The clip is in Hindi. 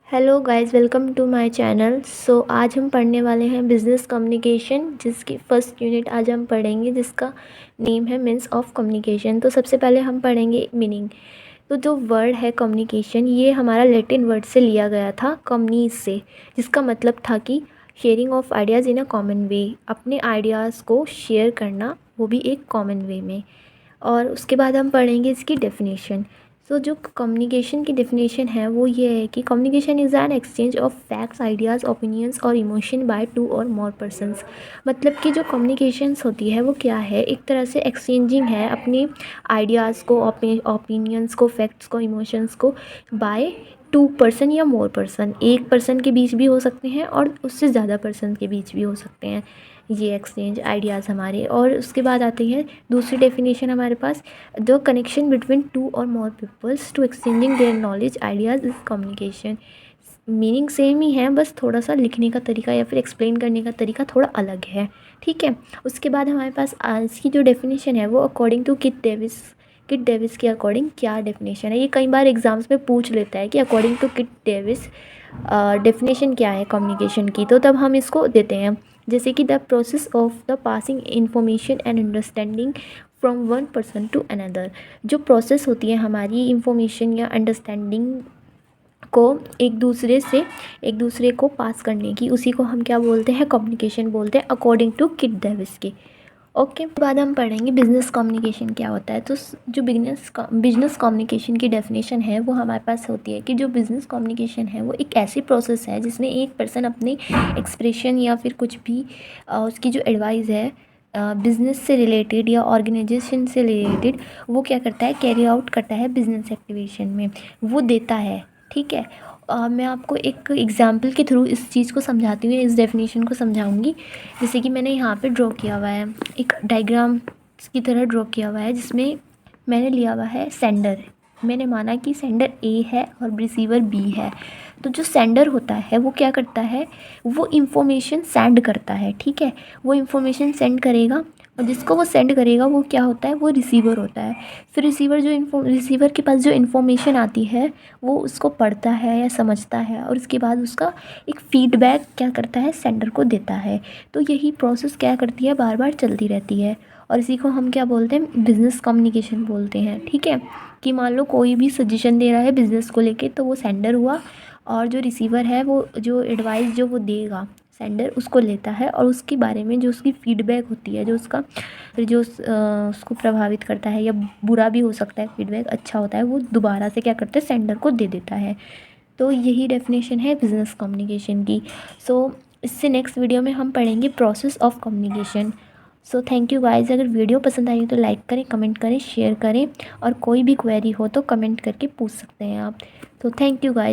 Hello guys, welcome to my channel. आज हम पढ़ने वाले हैं बिजनेस कम्युनिकेशन, जिसकी फर्स्ट यूनिट आज हम पढ़ेंगे, जिसका नेम है मीन्स ऑफ कम्युनिकेशन। तो सबसे पहले हम पढ़ेंगे मीनिंग। तो जो वर्ड है कम्युनिकेशन, ये हमारा लैटिन वर्ड से लिया गया था, कम्युनीज से, जिसका मतलब था कि sharing of ideas in a common वे, अपने आइडियाज़ को शेयर करना, वो भी एक कॉमन वे में। और उसके बाद हम पढ़ेंगे इसकी डेफिनेशन। जो कम्युनिकेशन की डेफिनेशन है वो ये है कि communication is an exchange of facts, ideas, opinions और इमोशन बाय टू और मोर पर्सन्स। मतलब कि जो कम्युनिकेशंस होती है वो क्या है, एक तरह से एक्सचेंजिंग है अपने आइडियाज़ को, ओपिनियंस को, फैक्ट्स को, इमोशंस को बाय टू पर्सन या मोर पर्सन। एक पर्सन के बीच भी हो सकते हैं और उससे ज़्यादा पर्सन के बीच भी हो सकते हैं ये एक्सचेंज आइडियाज़ हमारे। और उसके बाद आती है दूसरी डेफिनेशन हमारे पास, द कनेक्शन बिटवीन टू और more peoples to exchanging their knowledge ideas is communication. Meaning same ही है, बस थोड़ा सा लिखने का तरीका या फिर एक्सप्लेन करने का तरीका थोड़ा अलग है, ठीक है। उसके बाद हमारे पास आज की जो डेफिनेशन है वो अकॉर्डिंग टू किट डेविस के अकॉर्डिंग क्या डेफिनेशन है। ये कई बार एग्जाम्स में पूछ लेता है कि according to Keith Davis definition क्या है कम्युनिकेशन की, तो तब हम इसको देते हैं, जैसे कि the process of the passing information and understanding from one person to another. जो प्रोसेस होती है हमारी इंफॉर्मेशन या अंडरस्टैंडिंग को एक दूसरे को पास करने की, उसी को हम क्या बोलते हैं, कम्युनिकेशन बोलते हैं, अकॉर्डिंग टू किट डेविस की। ओके, बाद हम पढ़ेंगे बिजनेस कम्युनिकेशन क्या होता है। तो जो बिजनेस कम्युनिकेशन की डेफिनेशन है वो हमारे पास होती है कि जो बिजनेस कम्युनिकेशन है वो एक ऐसी प्रोसेस है जिसमें एक पर्सन अपने एक्सप्रेशन या फिर कुछ भी उसकी जो एडवाइस है बिज़नेस से रिलेटेड या ऑर्गेनाइजेशन से रिलेटेड, वो क्या करता है, कैरी आउट करता है बिजनेस एक्टिवेशन में, वो देता है, ठीक है। मैं आपको एक एग्जांपल के थ्रू इस चीज़ को समझाती हूँ, इस डेफिनेशन को समझाऊंगी। जैसे कि मैंने यहाँ पे ड्रॉ किया हुआ है, एक डायग्राम की तरह ड्रॉ किया हुआ है, जिसमें मैंने लिया हुआ है सेंडर। मैंने माना कि सेंडर ए है और रिसीवर बी है। तो जो सेंडर होता है वो क्या करता है, वो इन्फॉर्मेशन सेंड करता है, ठीक है। वो इन्फॉर्मेशन सेंड करेगा और जिसको वो सेंड करेगा वो क्या होता है, वो रिसीवर होता है। फिर रिसीवर के पास जो इन्फॉर्मेशन आती है वो उसको पढ़ता है या समझता है, और उसके बाद उसका एक फीडबैक क्या करता है, सेंडर को देता है। तो यही प्रोसेस क्या करती है, बार बार चलती रहती है, और इसी को हम क्या बोलते हैं, बिजनेस कम्युनिकेशन बोलते हैं, ठीक है। कि मान लो कोई भी सजेशन दे रहा है बिज़नेस को लेके, तो वो सेंडर हुआ, और जो रिसीवर है वो जो एडवाइस जो वो देगा सेंडर, उसको लेता है, और उसके बारे में जो उसकी फीडबैक होती है, जो उसका फिर जो उसको प्रभावित करता है, या बुरा भी हो सकता है, फीडबैक अच्छा होता है, वो दोबारा से क्या करता है, सेंडर को दे देता है। तो यही डेफिनेशन है बिजनेस कम्युनिकेशन की। इससे नेक्स्ट वीडियो में हम पढ़ेंगे process of communication. Thank you guys. अगर वीडियो पसंद आई तो लाइक करें, कमेंट करें, शेयर करें, और कोई भी क्वेरी हो तो कमेंट करके पूछ सकते हैं आप। Thank you guys.